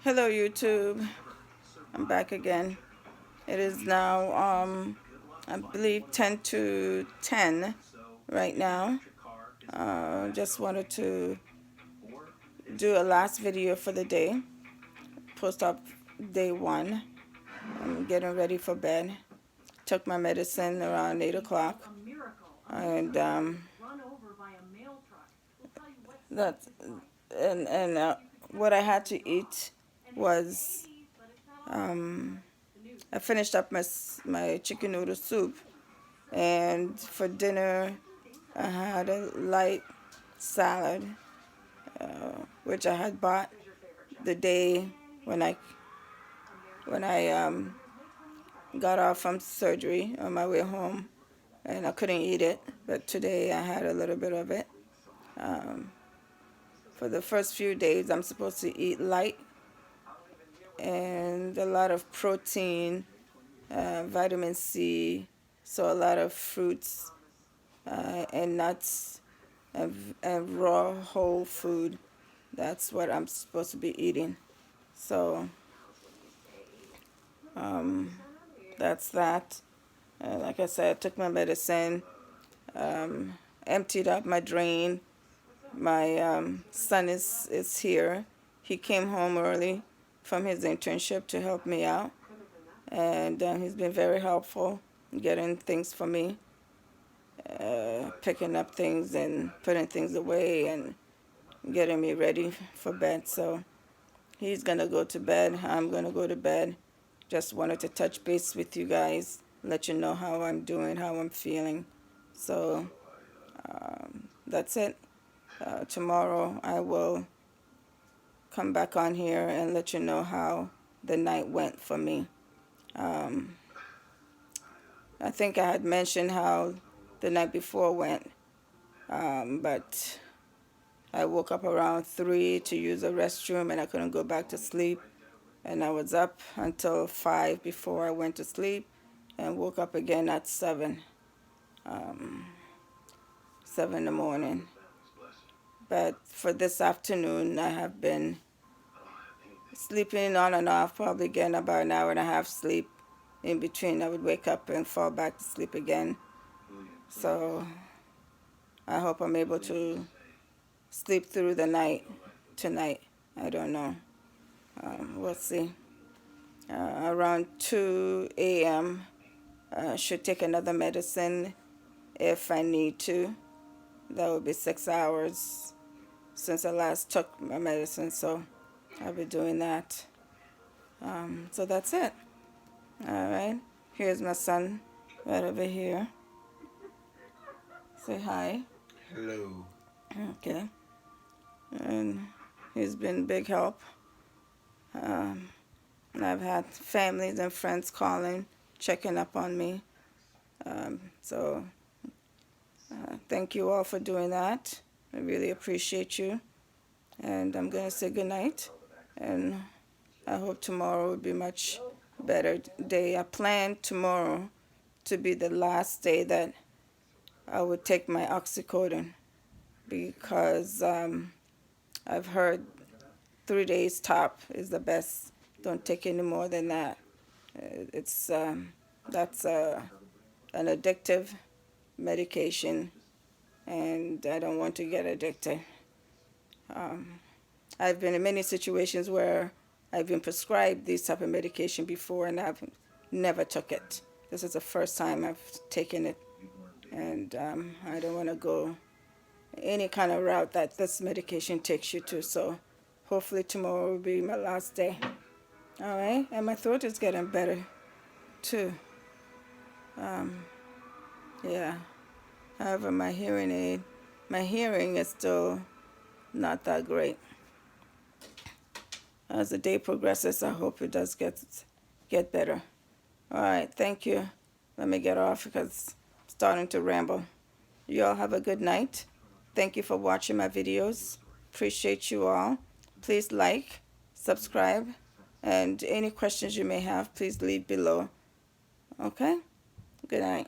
Hello YouTube, I'm back again. It is now I believe 10 to 10 right now. Just wanted to do a last video for the day, post up day one. I'm getting ready for bed. Took my medicine around 8 o'clock, and that and what I had to eat was I finished up my chicken noodle soup, and for dinner I had a light salad, which I had bought the day when I got off from surgery on my way home, and I couldn't eat it. But today I had a little bit of it. For the first few days, I'm supposed to eat light and a lot of protein, vitamin C, so a lot of fruits and nuts and raw whole food. That's what I'm supposed to be eating. So that's that. Like I said, I took my medicine, emptied out my drain. My son is here. He came home early from his internship to help me out, and he's been very helpful getting things for me, picking up things and putting things away and getting me ready for bed. So he's going to go to bed. I'm going to go to bed. Just wanted to touch base with you guys, let you know how I'm doing, how I'm feeling. So that's it. Tomorrow I will come back on here and let you know how the night went for me. I think I had mentioned how the night before went, but I woke up around 3 to use the restroom and I couldn't go back to sleep. And I was up until 5 before I went to sleep and woke up again at 7 in the morning. But for this afternoon, I have been sleeping on and off, probably getting about an hour and a half sleep. In between, I would wake up and fall back to sleep again. So I hope I'm able to sleep through the night tonight. I don't know. We'll see. Around 2 a.m. I should take another medicine if I need to. That would be 6 hours since I last took my medicine, so I'll be doing that. So that's it. All right. Here's my son right over here. Say hi. Hello. Okay. And he's been big help. And I've had families and friends calling, checking up on me. So thank you all for doing that. I really appreciate you. And I'm going to say good night. And I hope tomorrow will be much better day. I plan tomorrow to be the last day that I would take my oxycodone, because I've heard 3 days top is the best. Don't take any more than that. It's that's an addictive medication, and I don't want to get addicted. I've been in many situations where I've been prescribed this type of medication before, and I've never took it. This is the first time I've taken it, and I don't want to go any kind of route that this medication takes you to. So hopefully tomorrow will be my last day. All right, and my throat is getting better too. Yeah. However, my hearing is still not that great. As the day progresses, I hope it does get better. All right, thank you. Let me get off because I'm starting to ramble. You all have a good night. Thank you for watching my videos. Appreciate you all. Please like, subscribe, and any questions you may have, please leave below. Okay? Good night.